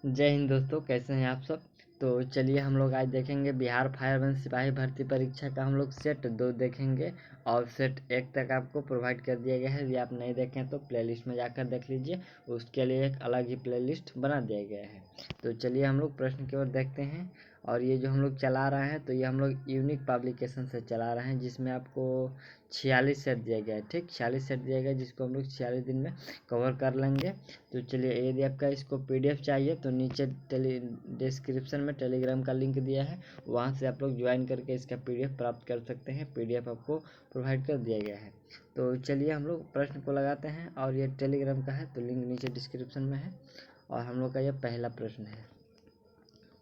जय हिंद दोस्तों, कैसे हैं आप सब। तो चलिए हम लोग आज देखेंगे बिहार फायरमैन सिपाही भर्ती परीक्षा का हम लोग सेट 2 देखेंगे और सेट 1 तक आपको प्रोवाइड कर दिया गया है। यदि आप नहीं देखें तो प्लेलिस्ट में जाकर देख लीजिए, उसके लिए एक अलग ही प्लेलिस्ट बना दिया गया है। तो चलिए हम लोग प्रश्न की ओर देखते हैं। और ये जो हम लोग चला रहे हैं तो ये हम लोग यूनिक पब्लिकेशन से चला रहे हैं, जिसमें आपको 46 सेट दिया गया है। ठीक, 46 सेट दिया गया जिसको हम लोग 46 दिन में कवर कर लेंगे। तो चलिए, यदि आपका इसको पीडीएफ चाहिए तो नीचे डिस्क्रिप्शन में टेलीग्राम का लिंक दिया है, वहाँ से आप लोग ज्वाइन करके इसका पीडीएफ प्राप्त कर सकते हैं। पीडीएफ आपको प्रोवाइड कर दिया गया है। तो चलिए हम लोग प्रश्न को लगाते हैं, और ये टेलीग्राम का है तो लिंक नीचे डिस्क्रिप्शन में है। और हम लोग का ये पहला प्रश्न है।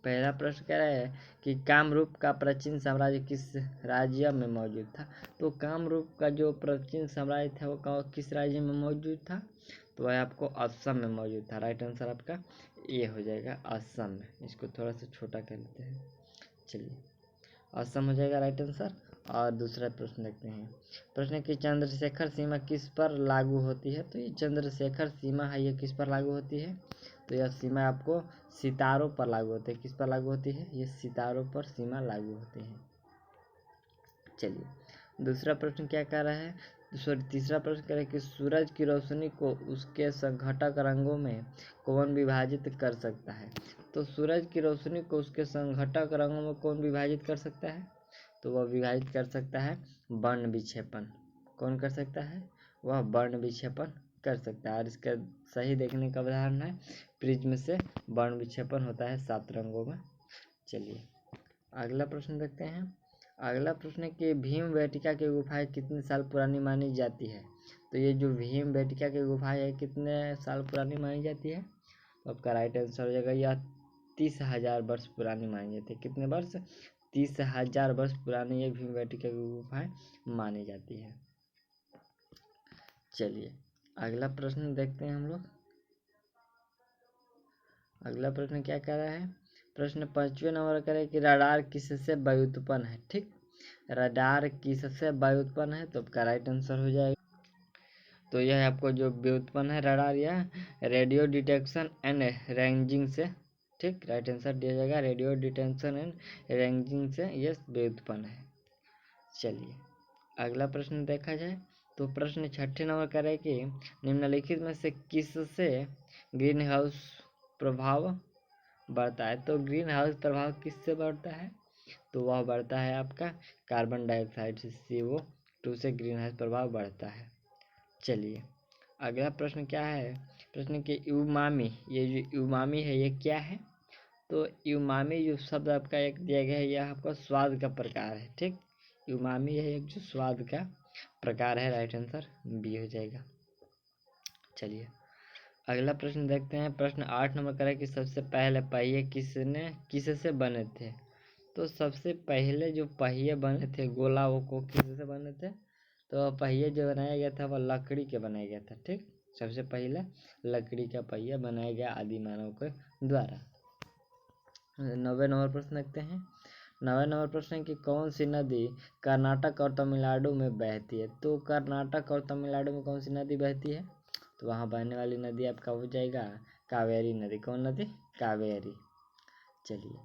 पहला प्रश्न कह रहा है कि कामरूप का प्राचीन साम्राज्य किस राज्य में मौजूद था। तो कामरूप का जो प्राचीन साम्राज्य था वो किस राज्य में मौजूद था, तो वह आपको असम में मौजूद था। राइट आंसर आपका ये हो जाएगा, असम में। इसको थोड़ा सा छोटा कर लेते हैं। चलिए, असम हो जाएगा राइट आंसर। और दूसरा प्रश्न देखते हैं। प्रश्न है कि चंद्रशेखर सीमा किस पर लागू होती है। तो ये चंद्रशेखर सीमा है, ये किस पर लागू होती है, तो यह सीमा आपको सितारों पर लागू होती है। किस पर लागू होती है, ये सितारों पर सीमा लागू होती है। चलिए, दूसरा प्रश्न क्या कह रहा है, तीसरा प्रश्न कह रहा है कि सूरज की रोशनी को उसके संघटक रंगों में कौन विभाजित कर सकता है। तो सूरज की रोशनी को उसके संघटक रंगों में कौन विभाजित कर सकता है, तो वह विभाजित कर सकता है वर्ण विक्षेपण। कौन कर सकता है, वह वर्ण विक्षेपण कर सकता है। और इसका सही देखने का उदाहरण है प्रिज्म से वर्ण विक्षेपण होता है 7 रंगों में। चलिए, अगला प्रश्न देखते हैं। अगला प्रश्न है कि भीम बेटिका की गुफाएं कितने साल पुरानी मानी जाती है। तो ये जो भीम बेटिका की गुफाएं है कितने साल पुरानी मानी जाती है, तो आपका राइट आंसर हो जाएगा यह 30,000 वर्ष पुरानी मानी जाती है। कितने वर्ष, 30,000 वर्ष पुरानी ये भीम बेटिका की गुफाएं मानी जाती है। चलिए, अगला प्रश्न देखते हैं हम लोग। अगला प्रश्न क्या कह रहा है, प्रश्न 5वें नंबर का है कि रडार किससे व्युत्पन्न है। ठीक, रडार किससे व्युत्पन्न है, तो आपका राइट आंसर हो जाएगा, तो यह आपको जो व्युत्पन्न है रडार, यह रेडियो डिटेक्शन एंड रेंजिंग से। ठीक, राइट आंसर दिया जाएगा रेडियो डिटेक्शन एंड रेंजिंग से यह व्युत्पन्न है। चलिए, अगला प्रश्न देखा जाए तो प्रश्न 6 नंबर का है कि निम्नलिखित में से किससे ग्रीन हाउस प्रभाव बढ़ता है। तो ग्रीन हाउस प्रभाव किससे बढ़ता है, तो वह बढ़ता है आपका कार्बन डाइऑक्साइड से, CO2 से ग्रीन हाउस प्रभाव बढ़ता है। चलिए, अगला प्रश्न क्या है, प्रश्न कि यूमामी, ये जो यूमामी है ये क्या है। तो यूमामी जो शब्द आपका एक दिया गया है, यह आपका स्वाद का प्रकार है। ठीक, यूमामी है एक जो स्वाद का प्रकार है। राइट आंसर बी हो जाएगा। चलिए, अगला प्रश्न देखते हैं। प्रश्न 8 नंबर का है कि सबसे पहले पहिए किससे बने थे। तो सबसे पहले जो पहिए बने थे गोला, वो किससे बने थे, तो पहिए जो बनाया गया था वह लकड़ी के बनाया गया था। ठीक, सबसे पहले लकड़ी का पहिया बनाया गया आदि मानव के द्वारा। 9वें नंबर प्रश्न देखते हैं। 9वें नंबर प्रश्न है कि कौन सी नदी कर्नाटक और तमिलनाडु में बहती है। तो कर्नाटक और तमिलनाडु में कौन सी नदी बहती है, तो वहाँ बहने वाली नदी आपका हो जाएगा कावेरी नदी। कौन नदी, कावेरी। चलिए,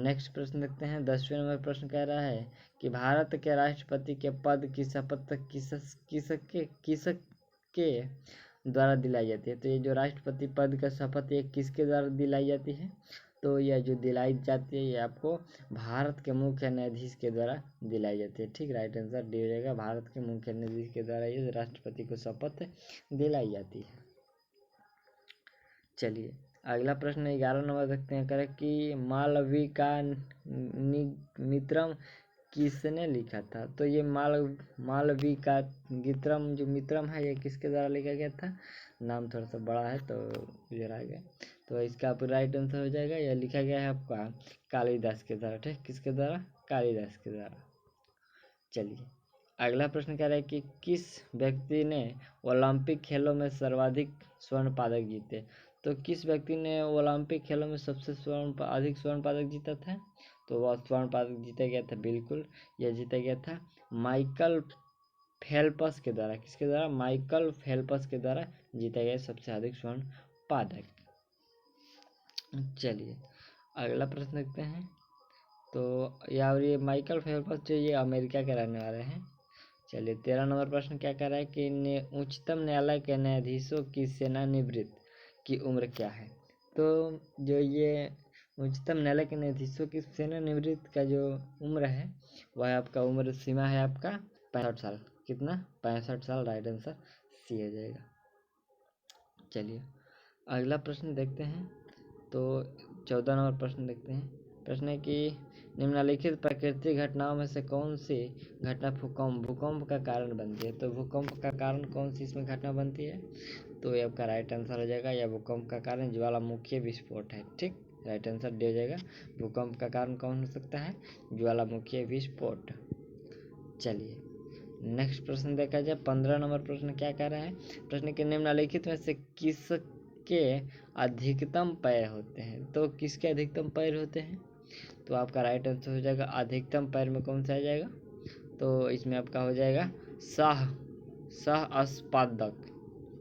नेक्स्ट प्रश्न देखते हैं। 10वें नंबर प्रश्न कह रहा है कि भारत के राष्ट्रपति के पद की शपथ किसके द्वारा दिलाई जाती है। तो ये जो राष्ट्रपति पद का शपथ ये किसके द्वारा दिलाई जाती है, तो यह जो दिलाई जाती है ये आपको भारत के मुख्य न्यायाधीश के द्वारा दिलाई जाती है। ठीक, राइट आंसर डी हो जाएगा, भारत के मुख्य न्यायाधीश के द्वारा ये राष्ट्रपति को शपथ दिलाई जाती है। चलिए, अगला प्रश्न 11 नंबर देखते हैं। करें कि मालविका किसने लिखा था। तो ये मालविका जो मित्रम है ये किसके द्वारा लिखा गया था। नाम थोड़ा सा बड़ा है तो इधर आ गया, तो इसका आप राइट आंसर हो जाएगा। यह लिखा गया है आपका कालिदास के द्वारा। ठीक, किसके द्वारा, कालिदास के द्वारा। चलिए, अगला प्रश्न कह रहा है कि किस व्यक्ति ने ओलंपिक खेलों में सर्वाधिक स्वर्ण पदक जीते। तो किस व्यक्ति ने ओलंपिक खेलों में सबसे अधिक स्वर्ण पदक जीता था, तो वह स्वर्ण पदक जीता गया था, बिल्कुल यह जीता गया था माइकल फेल्प्स के द्वारा। किसके द्वारा, माइकल फेल्प्स के द्वारा जीता गया सबसे अधिक स्वर्ण पदक। चलिए अगला प्रश्न देखते हैं। तो यार ये माइकल फेल्प्स जो ये अमेरिका के रहने वाले हैं। चलिए 13 नंबर प्रश्न क्या कह रहा है कि उच्चतम न्यायालय के न्यायाधीशों की सेवानिवृत्त की उम्र क्या है। तो जो ये उच्चतम न्यायालय के न्यायाधीशों की सेवानिवृत्त का जो उम्र है वह आपका उम्र सीमा है आपका 65 साल। कितना? 65 साल। राइट आंसर सी हो जाएगा। चलिए अगला प्रश्न देखते हैं। तो 14 नंबर प्रश्न देखते हैं। प्रश्न है कि निम्नलिखित प्राकृतिक घटनाओं में से कौन सी घटना भूकंप का कारण बनती है। तो भूकंप का कारण कौन सी इसमें घटना बनती है। तो ये आपका राइट आंसर हो जाएगा। या भूकंप का कारण ज्वालामुखी विस्फोट है। ठीक, राइट आंसर डी हो जाएगा। भूकंप का कारण कौन हो सकता है? ज्वालामुखी विस्फोट। चलिए नेक्स्ट प्रश्न देखा जाए। 15 नंबर प्रश्न क्या कह रहा है। प्रश्न के निम्नलिखित में से किसके अधिकतम पैर होते हैं। तो किसके अधिकतम पैर होते हैं। तो आपका राइट आंसर हो जाएगा अधिकतम पैर में कौन सा आ जाएगा। तो इसमें आपका हो जाएगा सहस्पादक।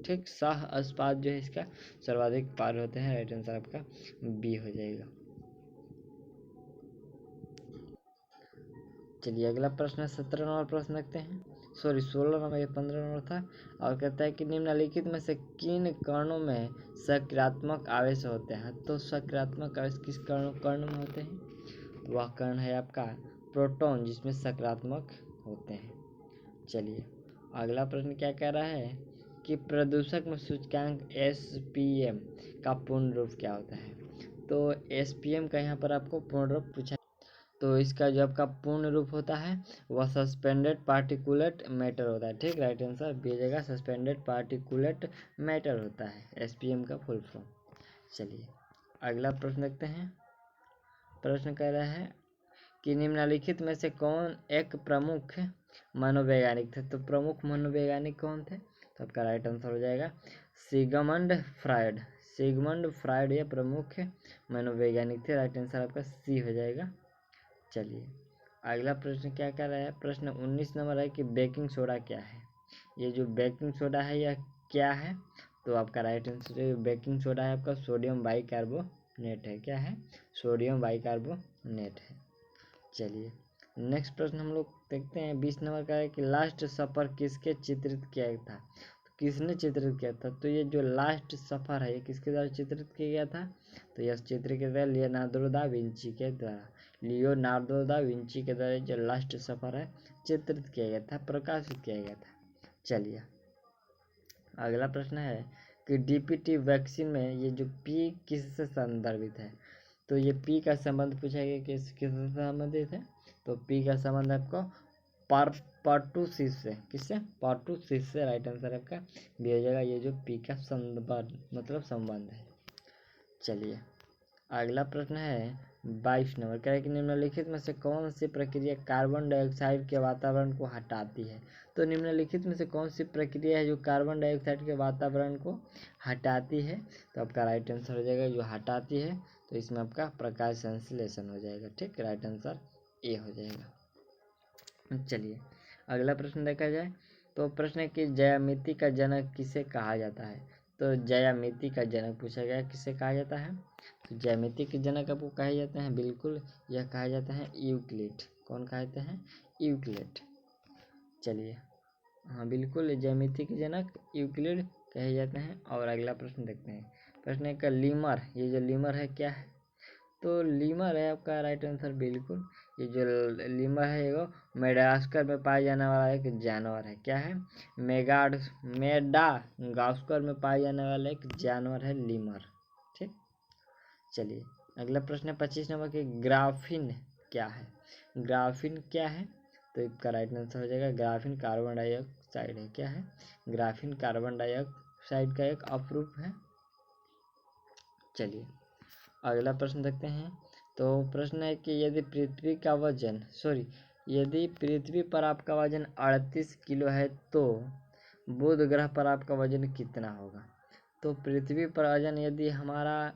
ठीक, सहस्पाद जो है इसका सर्वाधिक पैर होते हैं। राइट आंसर आपका बी हो जाएगा। चलिए अगला प्रश्न 17 नंबर प्रश्न देखते हैं। 16 नंबर, 15 नंबर था। और कहता है कि निम्नलिखित में से किन कणों में सकारात्मक आवेश होते हैं। तो सकारात्मक आवेश किस कण में होते हैं। तो वह कण है आपका प्रोटॉन, जिसमें सकारात्मक होते हैं। चलिए अगला प्रश्न क्या कह रहा है कि प्रदूषक में सूचकांक SPM का पूर्ण रूप क्या होता है। तो SPM का यहाँ पर आपको पूर्ण रूप पूछा। तो इसका जो आपका पूर्ण रूप होता है वह सस्पेंडेड पार्टिकुलेट मैटर होता है। ठीक, राइट आंसर बी हो जाएगा। सस्पेंडेड पार्टिकुलेट मैटर होता है SPM का फुल फॉर्म। चलिए अगला प्रश्न देखते हैं। प्रश्न कह रहा है कि निम्नलिखित में से कौन एक प्रमुख मनोवैज्ञानिक थे। तो प्रमुख मनोवैज्ञानिक कौन थे। तो आपका राइट आंसर हो जाएगा सिगमंड फ्रायड। सिगमंड फ्रायड ये प्रमुख मनोवैज्ञानिक थे। राइट आंसर आपका सी हो जाएगा। चलिए अगला प्रश्न क्या कर रहा है। प्रश्न 19 नंबर है कि बेकिंग सोडा क्या है। ये जो बेकिंग सोडा है यह क्या है। तो आपका राइट आंसर बेकिंग सोडा है आपका सोडियम बाइकार्बोनेट है। क्या है? सोडियम बाइकार्बोनेट है। चलिए नेक्स्ट प्रश्न हम लोग देखते हैं। 20 नंबर का है कि लास्ट सफर किसके चित्रित किया था। तो किसने चित्रित किया था। तो ये जो लास्ट सफर है ये किसके द्वारा चित्रित किया गया था। तो यह चित्र के द्वारा लियोनार्डो दा विंची के द्वारा। लियोनार्डो दा विंची के द्वारा जो लास्ट सफर है चित्रित किया गया था, प्रकाशित किया गया था। चलिए अगला प्रश्न है कि DPT वैक्सीन में ये जो P किससे संदर्भित है। तो ये P का संबंध पूछा गया किससे संबंधित है। तो P का संबंध आपको पर्टुसिस से। किससे? पर्टुसिस से। राइट आंसर आपका बी हो जाएगा। ये जो P का संबंध मतलब संबंध है। चलिए अगला प्रश्न है 22 नंबर का है कि निम्नलिखित में से कौन सी प्रक्रिया कार्बन डाइऑक्साइड के वातावरण को हटाती है। तो निम्नलिखित में से कौन सी प्रक्रिया है जो कार्बन डाइऑक्साइड के वातावरण को हटाती है। तो आपका राइट आंसर हो जाएगा जो हटाती है। तो इसमें आपका प्रकाश संश्लेषण हो जाएगा। ठीक, राइट आंसर ए हो जाएगा। चलिए अगला प्रश्न देखा जाए। तो प्रश्न है कि ज्यामिति का जनक किसे कहा जाता है। तो ज्यामिति का जनक पूछा गया किसे कहा जाता है। तो ज्यामिति के जनक आपको कहे जाते हैं, बिल्कुल यह कहा जाता है यूक्लिड। कौन कहते हैं? यूक्लिड। चलिए हाँ बिल्कुल ज्यामिति के जनक यूक्लिड कहे जाते हैं। और अगला प्रश्न देखते हैं। प्रश्न है का लीमर, ये जो लीमर है क्या है। तो लीमर है आपका राइट आंसर बिल्कुल। ये जो लीमर है वो मेडागास्कर में पाया जाने वाला एक जानवर है। क्या है? मेडागास्कर में पाया जाने वाला एक जानवर है लीमर। ठीक, चलिए अगला प्रश्न है 25 नंबर के ग्राफीन क्या है। ग्राफीन क्या है। तो इसका राइट आंसर हो जाएगा ग्राफीन कार्बन डाइऑक्साइड है। क्या है? ग्राफीन कार्बन डाइऑक्साइड का एक अपरूप है। चलिए अगला प्रश्न देखते हैं। तो प्रश्न है कि यदि पृथ्वी पर आपका वजन 38 किलो है तो बुध ग्रह पर आपका वजन कितना होगा। तो पृथ्वी पर वजन यदि हमारा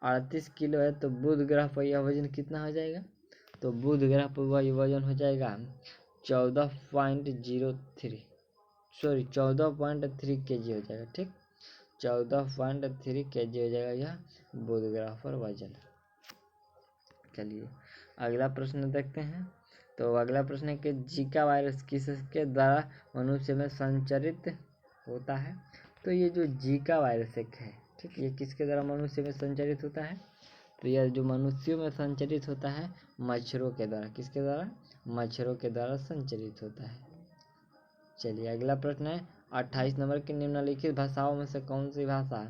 38 किलो है तो बुध ग्रह पर यह वजन कितना हो जाएगा। तो बुध ग्रह पर वह वजन हो जाएगा 14.03 14.3 kg हो जाएगा। ठीक, 14.3 kg हो जाएगा यह बुध ग्रह पर वजन। चलिए अगला प्रश्न देखते हैं। तो अगला प्रश्न है कि जीका वायरस किसके द्वारा मनुष्य में संचरित होता है। तो ये जो जीका वायरस एक है, ठीक, ये किसके द्वारा मनुष्य में संचरित होता है। तो यह जो मनुष्यों में संचरित होता है मच्छरों के द्वारा। किसके द्वारा, मच्छरों के द्वारा संचरित होता है। चलिए अगला प्रश्न है 28 नंबर की निम्नलिखित भाषाओं में से कौन सी भाषा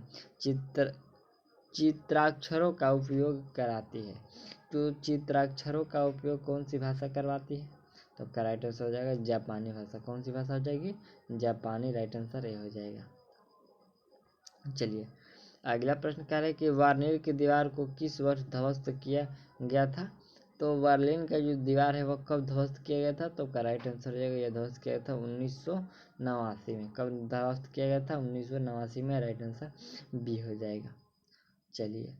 चित्राक्षरों का उपयोग कराती है। तो चित्राक्षरों का उपयोग कौन सी भाषा करवाती है। तो आपका राइट आंसर हो जाएगा जापानी भाषा। कौन सी भाषा हो जाएगी, जापानी। राइट आंसर ये हो जाएगा। चलिए अगला प्रश्न कह रहा है कि वार्नियर की दीवार को किस वर्ष ध्वस्त किया गया था। तो बर्लिन का जो दीवार है वह कब ध्वस्त किया गया था। तो का राइट आंसर हो जाएगा यह ध्वस्त किया गया था 1989 में। कब ध्वस्त किया गया था, 1989 में। राइट आंसर बी हो जाएगा। चलिए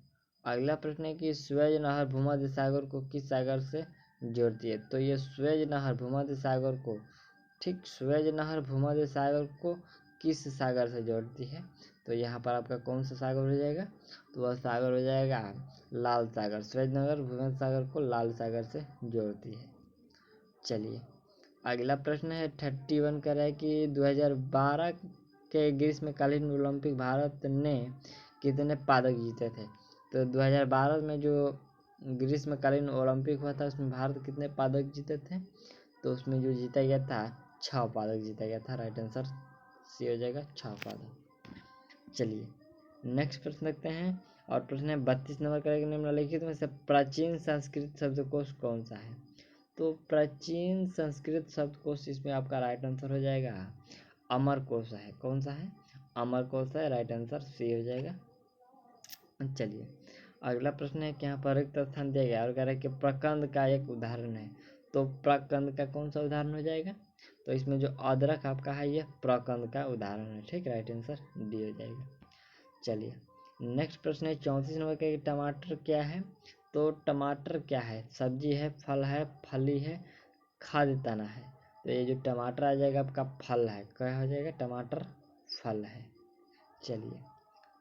अगला प्रश्न है कि स्वेज नहर भूमध्य सागर को किस सागर से जोड़ती है। तो ये स्वेज नहर भूमध्य सागर को, ठीक, स्वेज नहर भूमध्य सागर को किस सागर से जोड़ती है। तो यहाँ पर आपका कौन सा सागर हो जाएगा, तो वह सागर हो जाएगा लाल सागर। स्वेज नहर भूमध्य सागर को लाल सागर से जोड़ती है। चलिए अगला प्रश्न है 31 कह रहा है कि 2012 के ग्रीष्मकालीन ओलंपिक भारत ने कितने पदक जीते थे। तो 2012 में जो ग्रीष्मकालीन ओलंपिक हुआ था उसमें भारत कितने पदक जीते थे। तो उसमें जो जीता गया था 6 पदक जीता गया था। राइट आंसर सी हो जाएगा 6 पदक। चलिए नेक्स्ट प्रश्न देखते हैं। और प्रश्न है 32 नंबर का निम्नलिखित में से प्राचीन संस्कृत शब्दकोश कौन सा है। तो प्राचीन संस्कृत शब्दकोश, इसमें आपका राइट आंसर हो जाएगा अमरकोश है। कौन सा है, अमरकोश है। राइट आंसर सी हो जाएगा। चलिए अगला प्रश्न है कि यहाँ पर रिक्त स्थान दिया गया और कह रहा है कि प्रकंद का एक उदाहरण है। तो प्रकंद का कौन सा उदाहरण हो जाएगा। तो इसमें जो अदरक आपका है यह प्रकंद का उदाहरण है। ठीक, राइट आंसर डी हो जाएगा। चलिए नेक्स्ट प्रश्न है 34 नंबर का, टमाटर क्या है। तो टमाटर क्या है, सब्जी है, फल है, फली है, खाद्य तना है। तो ये जो टमाटर आ जाएगा आपका फल है। क्या हो जाएगा, टमाटर फल है। चलिए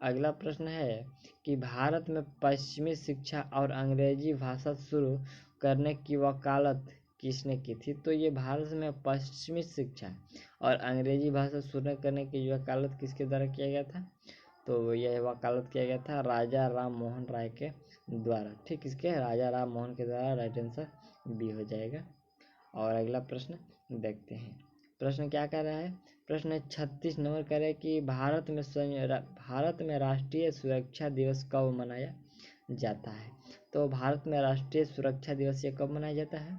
अगला प्रश्न है कि भारत में पश्चिमी शिक्षा और अंग्रेजी भाषा शुरू करने की वकालत किसने की थी। तो ये भारत में पश्चिमी शिक्षा और अंग्रेजी भाषा शुरू करने की वकालत किसके द्वारा किया गया था। तो यह वकालत किया गया था राजा राम मोहन राय के द्वारा। ठीक, इसके राजा राम मोहन के द्वारा। राइट आंसर बी हो जाएगा। और अगला प्रश्न देखते हैं। प्रश्न क्या कर रहा है, प्रश्न 36 नंबर कह रहा है कि भारत में राष्ट्रीय सुरक्षा दिवस कब मनाया जाता है। तो भारत में राष्ट्रीय सुरक्षा दिवस ये कब मनाया जाता है।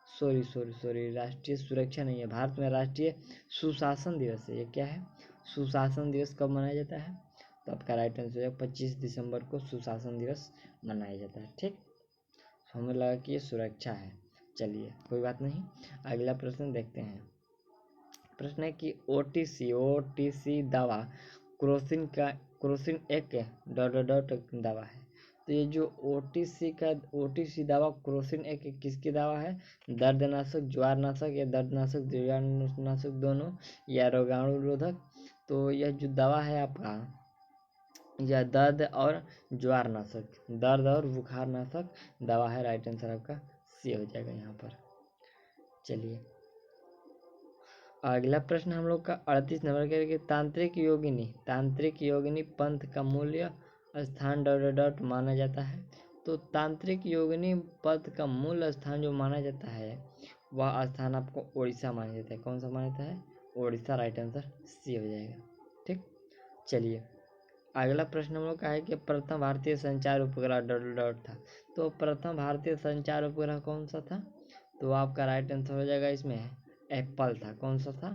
सॉरी राष्ट्रीय सुरक्षा नहीं है, भारत में राष्ट्रीय सुशासन दिवस है। ये क्या है, सुशासन दिवस कब मनाया जाता है। तो आपका राइट आंसर है 25 दिसंबर को सुशासन दिवस मनाया जाता है। ठीक, हमें लगा कि ये सुरक्षा है। चलिए कोई बात नहीं। अगला प्रश्न देखते हैं। प्रश्न है कि ओटीसी दवा क्रोसिन एक दवा है। तो ये जो ओटीसी दवा क्रोसिन एक किसकी दवा है, दर्दनाशक, ज्वारनाशक या दर्दनाशक जीवाणुनाशक दोनों, या रोगाणुरोधक। तो यह जो दवा है आपका यह दर्द और ज्वारनाशक, दर्द और बुखार नाशक दवा है। राइट आंसर आपका सी हो जाएगा यहाँ पर। चलिए अगला प्रश्न हम लोग का 38 नंबर के, तांत्रिक योगिनी पंथ का मूल्य स्थान माना जाता है। तो तांत्रिक योगिनी पंथ का मूल स्थान जो माना जाता है वह स्थान आपको उड़ीसा माना जाता है। कौन सा माना जाता है, उड़ीसा। राइट आंसर सी हो जाएगा। ठीक, चलिए अगला प्रश्न हम लोग का है कि प्रथम भारतीय संचार उपग्रह था। तो प्रथम भारतीय संचार उपग्रह कौन सा था। तो आपका राइट आंसर हो जाएगा इसमें एप्पल था। कौन सा था,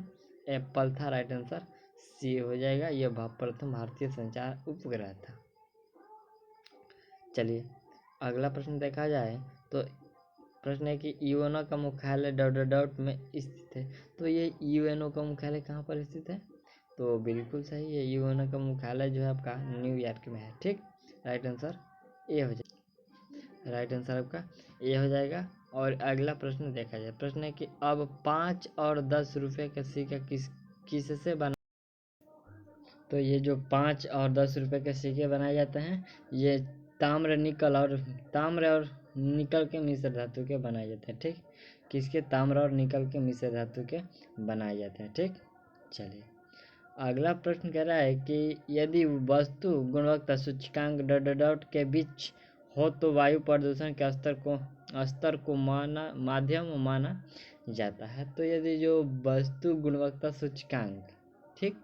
एप्पल था। राइट आंसर सी हो जाएगा। यह प्रथम भारतीय संचार उपग्रह था। चलिए अगला प्रश्न देखा जाए तो प्रश्न है कि यूएनओ का मुख्यालय में स्थित है। तो ये यूएनओ का मुख्यालय कहाँ पर स्थित है। तो बिल्कुल सही है, यूएनओ का मुख्यालय जो है आपका न्यूयॉर्क में है। ठीक, राइट आंसर ए हो जाएगा। राइट आंसर आपका ए हो जाएगा। और अगला प्रश्न देखा जाए। प्रश्न है कि अब 5 और 10 रुपए का सिक्का किससे बना। तो ये जो 5 और 10 रुपए के सिक्के बनाए जाते हैं, ये ताम्र और निकल के मिश्र धातु के बनाए जाते हैं। ठीक, किसके? ताम्र और निकल के मिश्र धातु के बनाए जाते हैं। ठीक, चलिए अगला प्रश्न कह रहा है कि यदि वस्तु गुणवत्ता सूचकांक डॉट के बीच हो तो वायु प्रदूषण के स्तर को माध्यम माना जाता है। तो यदि जो वस्तु गुणवत्ता सूचकांक, ठीक,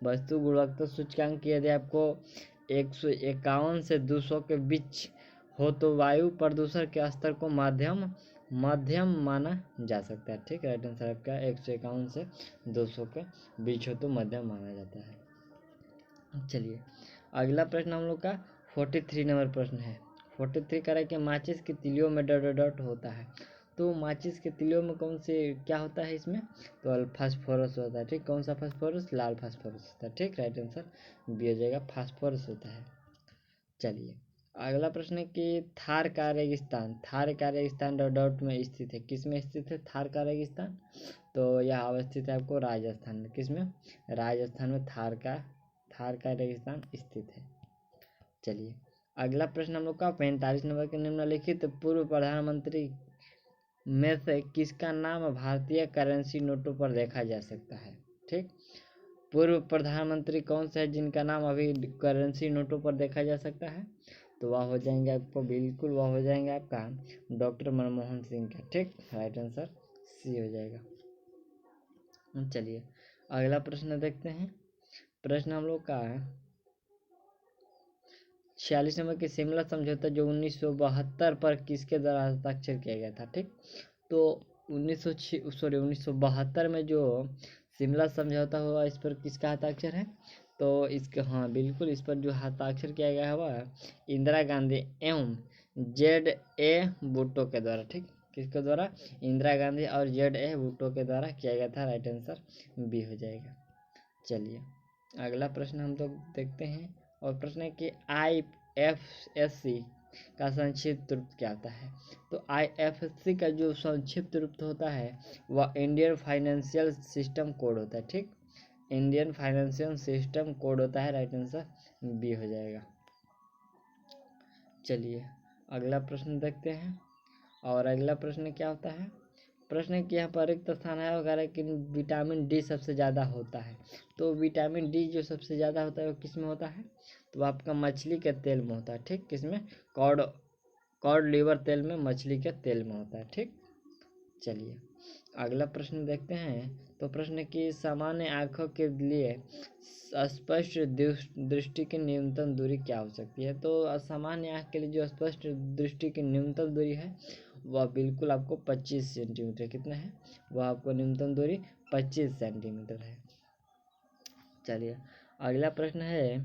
वस्तु गुणवत्ता सूचकांक की यदि आपको 151 से 200 के बीच हो तो वायु प्रदूषण के स्तर को मध्यम माना जा सकता है। ठीक, राइट आंसर आपका 151 से 200 के बीच हो तो मध्यम माना जाता है। चलिए अगला प्रश्न हम लोग का 43 नंबर प्रश्न है। 43 कह रहा है कि माचिस की तिलियों में डॉट होता है। तो माचिस के तिलियों में कौन से क्या होता है इसमें? तो फास्फोरस होता है। ठीक, कौन सा फास्फोरस? लाल फास्फोरस होता है। ठीक, राइट आंसर बी हो जाएगा, फास्फोरस होता है। चलिए अगला प्रश्न है कि थार का रेगिस्तान डॉट में स्थित है। किस में स्थित है थार का रेगिस्तान? तो यह अवस्थित है आपको राजस्थान में। किस में? राजस्थान में थार का रेगिस्तान स्थित है। चलिए अगला प्रश्न हम लोग का 45 नंबर के निम्नलिखित पूर्व प्रधानमंत्री में से किसका नाम भारतीय करेंसी नोटों पर देखा जा सकता है? ठीक, पूर्व प्रधानमंत्री कौन से है जिनका नाम अभी करेंसी नोटों पर देखा जा सकता है? तो वह हो जाएंगे आपको, बिल्कुल वह हो जाएंगे आपका डॉक्टर मनमोहन सिंह का। ठीक, राइट आंसर सी हो जाएगा। चलिए अगला प्रश्न देखते हैं। प्रश्न हम लोग का 46 नंबर के शिमला समझौता जो 1972 पर किसके द्वारा हस्ताक्षर किया गया था? ठीक, तो 1972 में जो शिमला समझौता हुआ इस पर किसका हस्ताक्षर है? तो इसके, हाँ बिल्कुल, इस पर जो हस्ताक्षर किया गया हुआ इंदिरा गांधी एवं ZA भुट्टो के द्वारा। ठीक, किसके द्वारा? इंदिरा गांधी और ZA भुट्टो के द्वारा किया गया था। राइट आंसर बी हो जाएगा। चलिए अगला प्रश्न हम लोग देखते हैं, और प्रश्न है कि IFSC का संक्षिप्त रूप क्या होता है? तो IFSC का जो संक्षिप्त रूप होता है वह इंडियन फाइनेंशियल सिस्टम कोड होता है। ठीक, इंडियन फाइनेंशियल सिस्टम कोड होता है। राइट आंसर बी हो जाएगा। चलिए अगला प्रश्न देखते हैं, और अगला प्रश्न क्या होता है? प्रश्न कि यहाँ पर रिक्त स्थान है वगैरह कि विटामिन डी सबसे ज़्यादा होता है। तो विटामिन डी जो सबसे ज़्यादा होता है वो किस में होता है? तो आपका मछली के तेल में होता है। ठीक, किसमें? कॉड लीवर तेल में, मछली के तेल में होता है। ठीक, चलिए अगला प्रश्न देखते हैं। तो प्रश्न की सामान्य आँखों के लिए स्पष्ट दृष्टि की न्यूनतम दूरी क्या हो सकती है? तो सामान्य आँख के लिए जो स्पष्ट दृष्टि की न्यूनतम दूरी है वह बिल्कुल आपको 25 सेंटीमीटर। कितना है? वह आपको न्यूनतम दूरी 25 सेंटीमीटर है। चलिए अगला प्रश्न है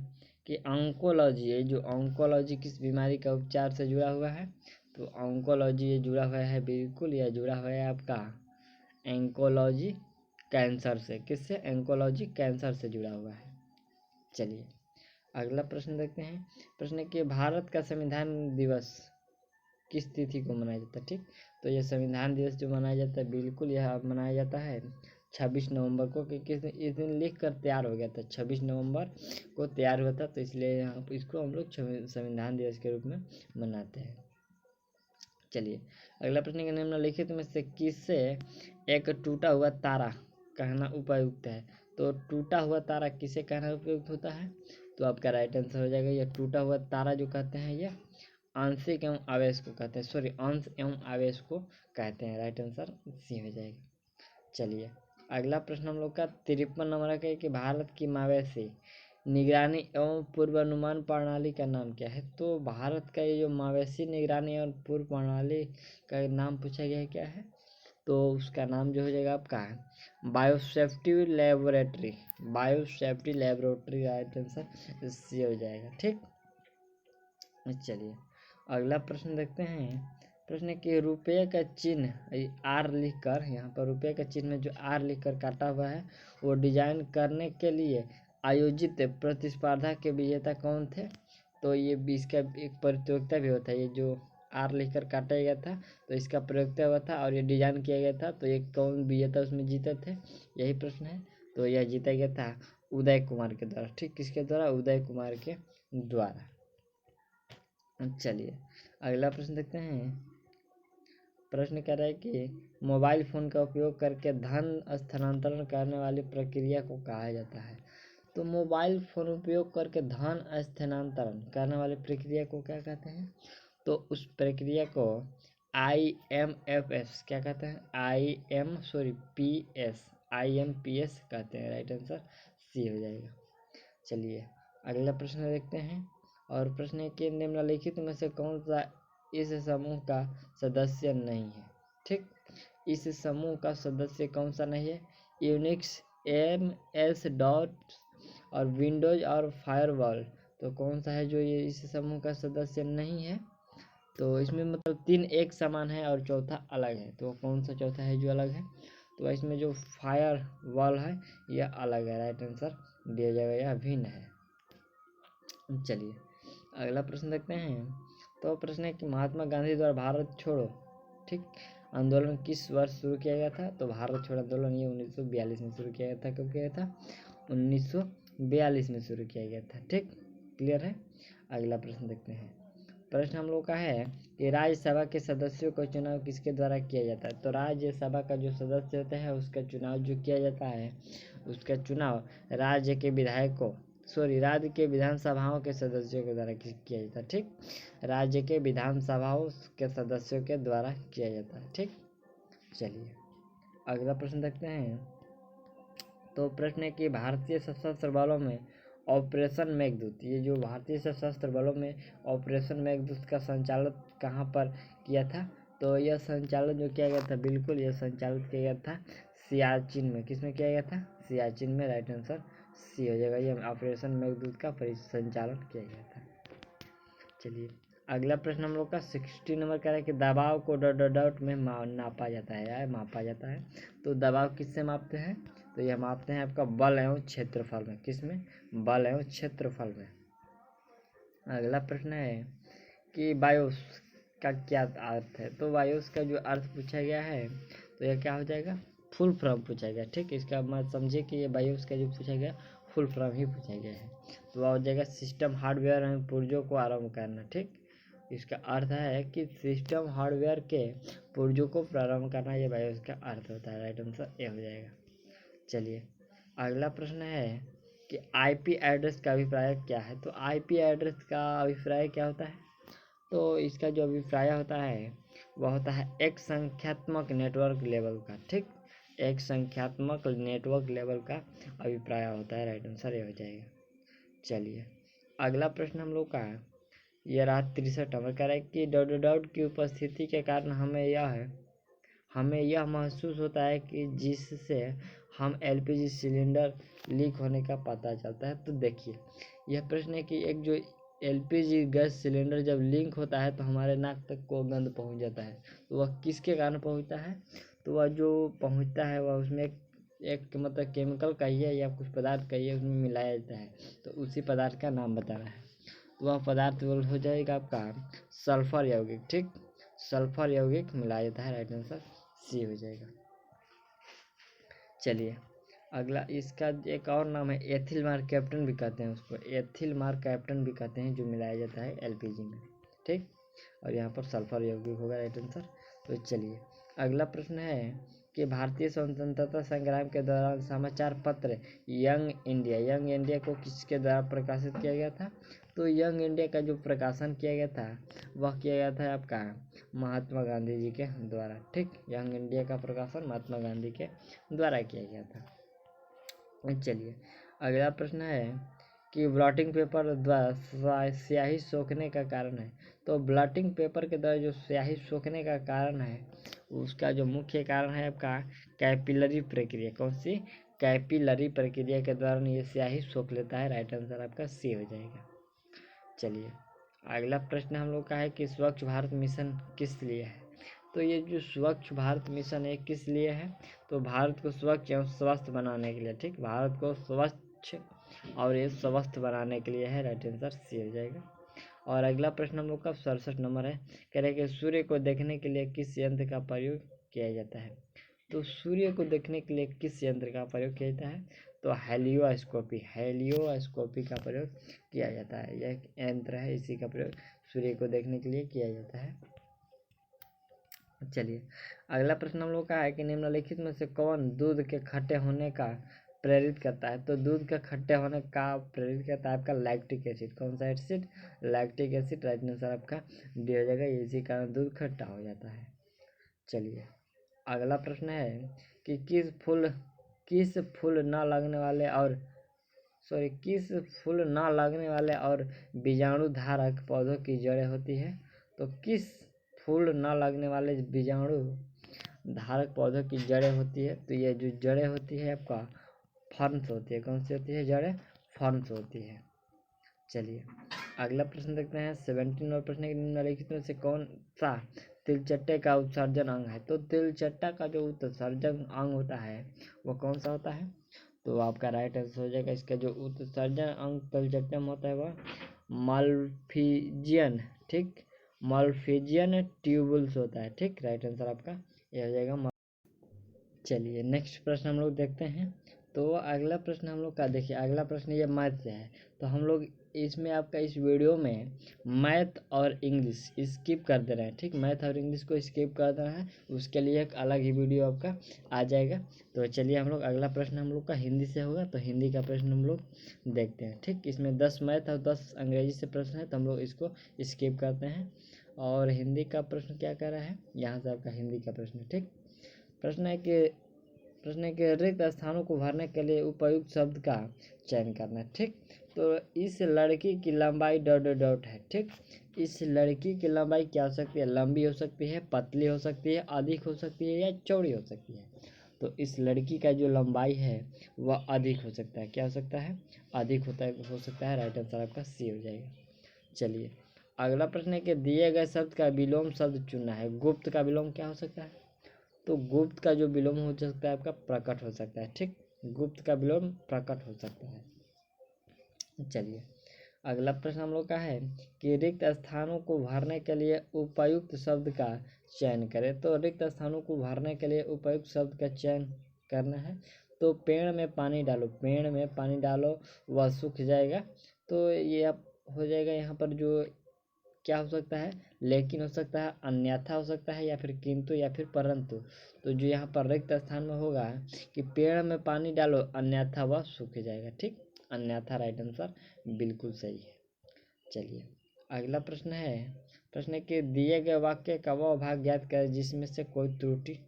कि ऑन्कोलॉजी, ये जो ऑन्कोलॉजी किस बीमारी का उपचार से जुड़ा हुआ है? तो ऑन्कोलॉजी ये जुड़ा हुआ है, बिल्कुल यह जुड़ा हुआ है आपका ऑन्कोलॉजी कैंसर से। किससे? ऑन्कोलॉजी कैंसर से जुड़ा हुआ है। चलिए अगला प्रश्न देखते हैं। प्रश्न कि भारत का संविधान दिवस किस तिथि को मनाया जाता है? ठीक, तो यह संविधान दिवस जो मनाया जाता है बिल्कुल यह मनाया जाता है 26 नवंबर को। कि किस दिन? इस दिन लिख कर तैयार हो गया था, 26 नवंबर को तैयार हुआ था, तो इसलिए यहाँ इसको हम लोग संविधान दिवस के रूप में मनाते हैं। चलिए अगला प्रश्न के निम्नलिखित में से किससे एक टूटा हुआ तारा कहना उपयुक्त है? तो टूटा हुआ तारा किसे कहना उपयुक्त होता है? तो आपका राइट आंसर हो जाएगा, यह टूटा हुआ तारा जो कहते हैं यह आंशिक एवं आवेश को कहते हैं, सॉरी अंश एवं आवेश को कहते हैं। राइट आंसर सी हो जाएगा। चलिए अगला प्रश्न हम लोग का 53 नंबर का है कि भारत की मवेशी निगरानी एवं पूर्वानुमान प्रणाली का नाम क्या है? तो भारत का ये जो मवेशी निगरानी एवं पूर्व प्रणाली का नाम पूछा गया है, क्या है? तो उसका नाम जो हो जाएगा आपका biosafety laboratory. Right answer C हो जाएगा। ठीक, चलिए अगला प्रश्न देखते हैं। प्रश्न कि रुपये का चिन्ह आर लिखकर, यहाँ पर रुपये का चिन्ह में जो आर लिखकर काटा हुआ है वो डिजाइन करने के लिए आयोजित प्रतिस्पर्धा के विजेता कौन थे? तो ये इसका एक प्रतियोगिता भी होता है, ये जो आर लिखकर काटा गया था तो इसका प्रतियोगिता हुआ था और ये डिजाइन किया गया था। तो ये कौन विजेता उसमें जीते थे, यही प्रश्न है। तो यह जीता गया था उदय कुमार के द्वारा, ठीक, किसके द्वारा, उदय कुमार के द्वारा। चलिए अगला प्रश्न देखते हैं। प्रश्न कह रहा है कि मोबाइल फ़ोन का उपयोग करके धन स्थानांतरण करने वाली प्रक्रिया को कहा जाता है। तो मोबाइल फ़ोन उपयोग करके धन स्थानांतरण करने वाली प्रक्रिया को क्या कहते हैं, तो उस प्रक्रिया को IMFS क्या कहते हैं, IMPS कहते हैं। राइट आंसर सी हो जाएगा। चलिए अगला प्रश्न देखते हैं। और प्रश्न है कि निम्नलिखित में से कौन सा इस समूह का सदस्य नहीं है, ठीक, इस समूह का सदस्य कौन सा नहीं है, यूनिक्स, MS डॉट और विंडोज और फायरवॉल, तो कौन सा है जो ये इस समूह का सदस्य नहीं है, तो इसमें मतलब 3 एक समान है और चौथा अलग है, तो कौन सा चौथा है जो अलग है, तो इसमें जो फायर वॉल है यह अलग है। राइट आंसर दिया जाएगा, यह भिन्न है। चलिए अगला प्रश्न देखते हैं। तो प्रश्न है कि महात्मा गांधी द्वारा भारत छोड़ो, ठीक, आंदोलन किस वर्ष शुरू किया गया था, तो भारत छोड़ो आंदोलन ये 1942 में शुरू किया गया था। कब किया गया था, 1942 में शुरू किया गया था, ठीक, क्लियर है। अगला प्रश्न देखते हैं। प्रश्न हम लोग का है कि राज्यसभा के सदस्यों का चुनाव किसके द्वारा किया जाता है, तो राज्यसभा का जो सदस्य होता है उसका चुनाव जो किया जाता है, उसका चुनाव राज्य के विधानसभाओं के सदस्यों के द्वारा किया जाता है, ठीक, राज्य के विधानसभाओं के सदस्यों के द्वारा किया जाता है, ठीक। चलिए अगला प्रश्न देखते हैं। तो प्रश्न है कि भारतीय सशस्त्र बलों में ऑपरेशन मेघदूत, ये जो भारतीय सशस्त्र बलों में ऑपरेशन मेघदूत का संचालन कहाँ पर किया था, तो यह संचालन जो किया गया था, बिल्कुल यह संचालित किया गया था सियाचिन में। किसमें किया गया था, सियाचिन में। राइट आंसर सी हो जाएगा, यह ऑपरेशन मेघदूत का संचालन किया गया था। चलिए अगला प्रश्न हम लोग का 60 नंबर का है कि दबाव को डॉट में नापा जाता है या मापा जाता है, तो दबाव किससे मापते हैं, तो यह मापते हैं आपका बल एवं क्षेत्रफल में। किसमें, बल एवं क्षेत्रफल में। अगला प्रश्न है कि बायोस का क्या अर्थ है, तो बायोस का जो अर्थ पूछा गया है तो यह क्या हो जाएगा, फुल फॉर्म पूछा गया, ठीक, इसका मत समझे कि ये बायोस का जो पूछा गया फुल फॉर्म ही पूछा गया है। तो वह हो जाएगा सिस्टम हार्डवेयर एवं पुर्जों को आरम्भ करना, ठीक, इसका अर्थ है कि सिस्टम हार्डवेयर के पुर्जों को प्रारंभ करना, ये बायोस का अर्थ होता है। राइट आंसर ए हो जाएगा। चलिए अगला प्रश्न है कि IP एड्रेस का अभिप्राय क्या है, तो IP एड्रेस का अभिप्राय क्या होता है, तो इसका जो अभिप्राय होता है वह होता है एक संख्यात्मक नेटवर्क लेवल का, ठीक, एक संख्यात्मक नेटवर्क लेवल का अभिप्राय होता है। राइट आंसर ये हो जाएगा। चलिए अगला प्रश्न हम लोग का यह रहा 63 नंबर का है कि डॉट की उपस्थिति के कारण हमें यह महसूस होता है कि जिससे हम LPG सिलेंडर लीक होने का पता चलता है। तो देखिए यह प्रश्न है कि एक जो LPG गैस सिलेंडर जब लीक होता है तो हमारे नाक तक को गंध पहुंच जाता है, तो वह किसके कारण पहुंचता है, तो वह जो पहुंचता है वह उसमें एक मतलब केमिकल का ही है या कुछ पदार्थ का ही है, उसमें मिलाया जाता है, तो उसी पदार्थ का नाम बताना है। तो वह पदार्थ हो जाएगा आपका सल्फर यौगिक, ठीक, सल्फर यौगिक मिलाया जाता है। राइट आंसर सी हो जाएगा। चलिए अगला इसका एक और नाम है एथिल मार्क कैप्टन भी कहते हैं उसको, एथिल मार्क कैप्टन भी कहते हैं, जो मिलाया जाता है LPG में, ठीक, और यहाँ पर सल्फर यौगिक होगा। Right answer. तो चलिए अगला प्रश्न है कि भारतीय स्वतंत्रता संग्राम के दौरान समाचार पत्र यंग इंडिया को किसके द्वारा प्रकाशित किया गया था, तो यंग इंडिया का जो प्रकाशन किया गया था वह किया गया था आपका महात्मा गांधी जी के द्वारा, ठीक, यंग इंडिया का प्रकाशन महात्मा गांधी के द्वारा किया गया था। चलिए अगला प्रश्न है कि ब्लॉटिंग पेपर द्वारा स्याही सोखने का कारण है, तो ब्लॉटिंग पेपर के द्वारा जो स्याही सोखने का कारण है उसका जो मुख्य कारण है आपका कैपिलरी प्रक्रिया। कौन सी, कैपिलरी प्रक्रिया के दौरान ये स्याही सोख लेता है। राइट आंसर आपका सी हो जाएगा। चलिए अगला प्रश्न हम लोग का है कि स्वच्छ भारत मिशन किस लिए है, तो ये जो स्वच्छ भारत मिशन है किस लिए है, तो भारत को स्वच्छ एवं स्वस्थ बनाने के लिए, ठीक, भारत को स्वच्छ और ये स्वस्थ बनाने के लिए है। राइट आंसर सी हो जाएगा। और अगला प्रश्न हम लोग का 67 नंबर है, कह रहे कि सूर्य को देखने के लिए किस यंत्र का प्रयोग किया जाता है, तो सूर्य को देखने के लिए किस यंत्र का प्रयोग किया जाता है, तो हेलियोस्कोपी का प्रयोग किया जाता है। यह एक यंत्र है, इसी का प्रयोग सूर्य को देखने के लिए किया जाता है। चलिए अगला प्रश्न हम लोग का है कि निम्नलिखित में से कौन दूध के खट्टे होने का प्रेरित करता है। तो दूध के खट्टे होने का प्रेरित करता है आपका लैक्टिक एसिड। कौन सा acid? Lactic acid. Right answer आपका डी हो जाएगा। इसी कारण दूध खट्टा हो जाता है। चलिए अगला प्रश्न है कि किस फूल ना लगने वाले और बीजाणु धारक पौधों की जड़ें होती है। तो किस फूल ना लगने वाले बीजाणु धारक पौधों की जड़ें होती है? तो ये जो जड़ें होती है आपका फर्न्स होती है। कौन सी होती है? जड़ें फर्न्स होती है। चलिए अगला प्रश्न देखते हैं 17 नंबर प्रश्न के निम्नलिखित में से कौन सा तिलचट्टे का उत्सर्जन अंग है। तो तिलचट्टा का जो उत्सर्जन अंग होता है वो कौन सा होता है। तो आपका राइट आंसर हो जाएगा इसका जो उत्सर्जन अंग तिलचट्टे में होता है वह मल्फिजियन, ठीक, मल्फिजियन ट्यूबुल्स होता है, ठीक। राइट आंसर आपका यह हो जाएगा। चलिए नेक्स्ट प्रश्न हम लोग देखते हैं। तो अगला प्रश्न हम लोग का देखिए, अगला प्रश्न ये मैथ से है। तो हम लोग इसमें आपका इस वीडियो में मैथ और इंग्लिश स्किप कर दे रहे हैं, ठीक। मैथ और इंग्लिश को स्किप कर देना है, उसके लिए एक अलग ही वीडियो आपका आ जाएगा। तो चलिए हम लोग अगला प्रश्न हम लोग का हिंदी से होगा। तो हिंदी का प्रश्न हम लोग देखते हैं, ठीक। इसमें 10 मैथ और 10 अंग्रेजी से प्रश्न है, तो हम लोग इसको स्किप करते हैं। और हिंदी का प्रश्न क्या कह रहा है, यहाँ से आपका हिंदी का प्रश्न, ठीक। प्रश्न है कि रिक्त स्थानों को भरने के लिए उपयुक्त शब्द का चयन करना है, ठीक। तो इस लड़की की लंबाई ... है, ठीक। इस लड़की की लंबाई क्या हो सकती है? लंबी हो सकती है, पतली हो सकती है, अधिक हो सकती है या चौड़ी हो सकती है। तो इस लड़की का जो लंबाई है वह अधिक हो सकता है। क्या हो सकता है? अधिक हो सकता है। राइट आंसर आपका सी हो जाएगा। चलिए अगला प्रश्न है कि दिए गए शब्द का विलोम शब्द चुनना है। गुप्त का विलोम क्या हो सकता है? तो गुप्त का जो विलोम हो सकता है आपका प्रकट हो सकता है, ठीक। गुप्त का विलोम प्रकट हो सकता है। चलिए अगला प्रश्न हम लोग का है कि रिक्त स्थानों को भरने के लिए उपयुक्त शब्द का चयन करें। तो रिक्त स्थानों को भरने के लिए उपयुक्त शब्द का चयन करना है। तो पेड़ में पानी डालो वह सूख जाएगा। तो ये अब हो जाएगा, यहाँ पर जो क्या हो सकता है? लेकिन हो सकता है, अन्यथा हो सकता है, या फिर किंतु, या फिर परंतु। तो जो यहाँ पर रिक्त स्थान में होगा कि पेड़ में पानी डालो अन्यथा वह सूख जाएगा, ठीक। अन्यथा राइट आंसर बिल्कुल सही है। चलिए अगला प्रश्न है कि दिए गए वाक्य का वह भाग ज्ञात करें जिसमें से कोई त्रुटि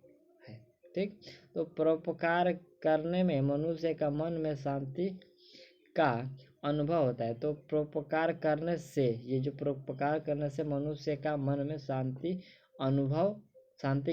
है, ठीक। तो परोपकार करने में मनुष्य का मन में शांति का अनुभव होता है। तो परोपकार करने से, ये जो परोपकार करने से मनुष्य का मन में शांति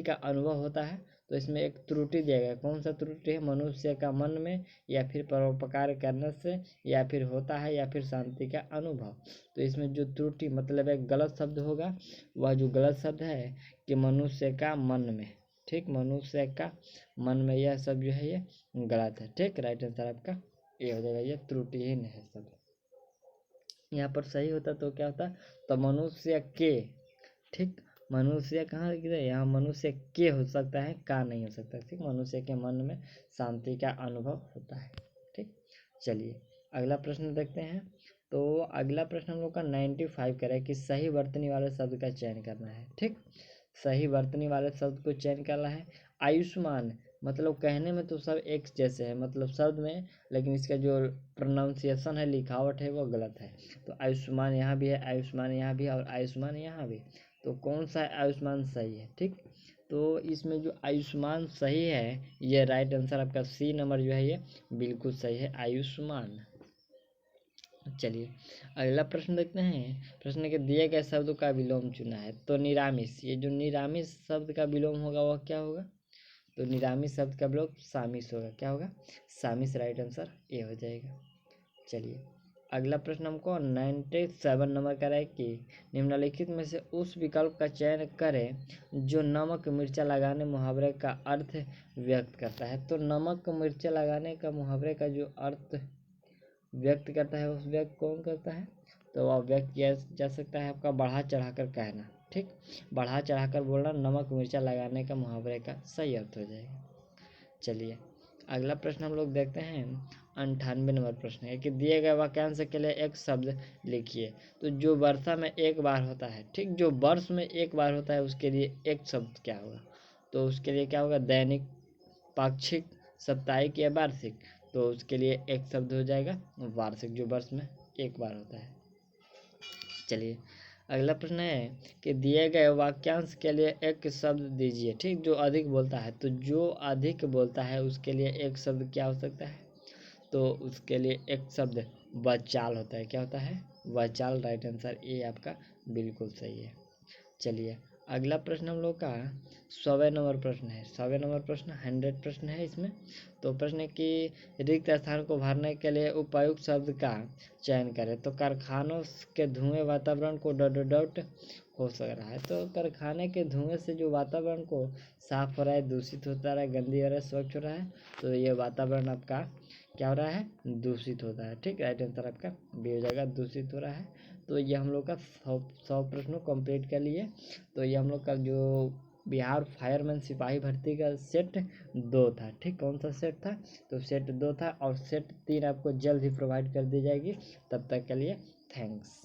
का अनुभव होता है। तो इसमें एक त्रुटि दिया गया, कौन सा त्रुटि है? मनुष्य का मन में, या फिर परोपकार करने से, या फिर होता है, या फिर शांति का अनुभव। तो इसमें जो त्रुटि मतलब एक गलत शब्द होगा, वह जो गलत शब्द है कि मनुष्य का मन में, ठीक। मनुष्य का मन में, यह सब जो है ये गलत है, ठीक। राइट आंसर आपका ये हो जाएगा, ये त्रुटिहीन है सब। यहाँ पर सही होता तो क्या होता? तो मनुष्य के, ठीक। मनुष्य कहाँ लिख रहे? यहाँ मनुष्य के हो सकता है, का नहीं हो सकता, ठीक। मनुष्य के मन में शांति का अनुभव होता है, ठीक। चलिए अगला प्रश्न देखते हैं। तो अगला प्रश्न हम लोग का 95 करें कि सही वर्तनी वाले शब्द का चयन करना है, ठीक। सही वर्तनी वाले शब्द को चयन करना है। आयुष्मान मतलब कहने में तो सब एक जैसे है, मतलब शब्द में, लेकिन इसका जो प्रोनाउंसिएशन है, लिखावट है, वो गलत है। तो आयुष्मान यहाँ भी है, आयुष्मान यहाँ भी है, और आयुष्मान यहाँ भी। तो कौन सा आयुष्मान सही है, ठीक। तो इसमें जो आयुष्मान सही है, ये राइट आंसर आपका सी नंबर जो है ये बिल्कुल सही है, आयुष्मान। चलिए अगला प्रश्न देखते हैं। प्रश्न के दिए गए शब्द का विलोम चुना है। तो निरामिष, ये जो निरामिष शब्द का विलोम होगा वह क्या होगा? तो निरामिष शब्द का विलोम सामिष होगा। क्या होगा? सामिष। राइट आंसर ये हो जाएगा। चलिए अगला प्रश्न हमको 97 नंबर का है कि निम्नलिखित में से उस विकल्प का चयन करें जो नमक मिर्चा लगाने मुहावरे का अर्थ व्यक्त करता है। तो नमक मिर्चा लगाने का मुहावरे का जो अर्थ व्यक्त करता है, उस व्यक्त कौन करता है? तो वह व्यक्त किया जा सकता है आपका बढ़ा चढ़ाकर कहना, ठीक। बढ़ा चढ़ाकर बोलना नमक मिर्चा लगाने का मुहावरे का सही अर्थ हो जाएगा। चलिए अगला प्रश्न हम लोग देखते हैं। 98 नंबर प्रश्न है कि दिए गए वाक्यांश के लिए एक शब्द लिखिए। तो जो वर्षा में एक बार होता है, ठीक, जो वर्ष में एक बार होता है उसके लिए एक शब्द क्या होगा? तो उसके लिए क्या होगा? दैनिक, पाक्षिक, साप्ताहिक या वार्षिक। तो उसके लिए एक शब्द हो जाएगा वार्षिक, जो वर्ष में एक बार होता है। चलिए अगला प्रश्न है कि दिए गए वाक्यांश के लिए एक शब्द दीजिए। ठीक, जो अधिक बोलता है, तो जो अधिक बोलता है उसके लिए एक शब्द क्या हो सकता है? तो उसके लिए एक शब्द वाचाल होता है। क्या होता है? वाचाल। राइट आंसर ए आपका बिल्कुल सही है। चलिए अगला प्रश्न हम लोग का 100वें नंबर प्रश्न है। 100वें नंबर प्रश्न 100 प्रश्न है इसमें। तो प्रश्न है कि रिक्त स्थान को भरने के लिए उपयुक्त शब्द का चयन करें। तो कारखानों के धुएं वातावरण को डॉट हो सक रहा है। तो कारखाने के धुएं से जो वातावरण को साफ हो रहा है, दूषित होता रहा है, गंदी हो रहा है, स्वच्छ हो रहा है, तो ये वातावरण आपका क्या हो रहा है? दूषित होता है। ठीक, राइट आंसर आपका बी हो जाएगा, दूषित हो रहा है। तो ये हम लोग का 100 प्रश्नों कंप्लीट कर लिए। तो ये हम लोग का जो बिहार फायरमैन सिपाही भर्ती का सेट 2 था। ठीक, कौन सा सेट था? तो सेट 2 था, और सेट 3 आपको जल्द ही प्रोवाइड कर दी जाएगी। तब तक के लिए थैंक्स।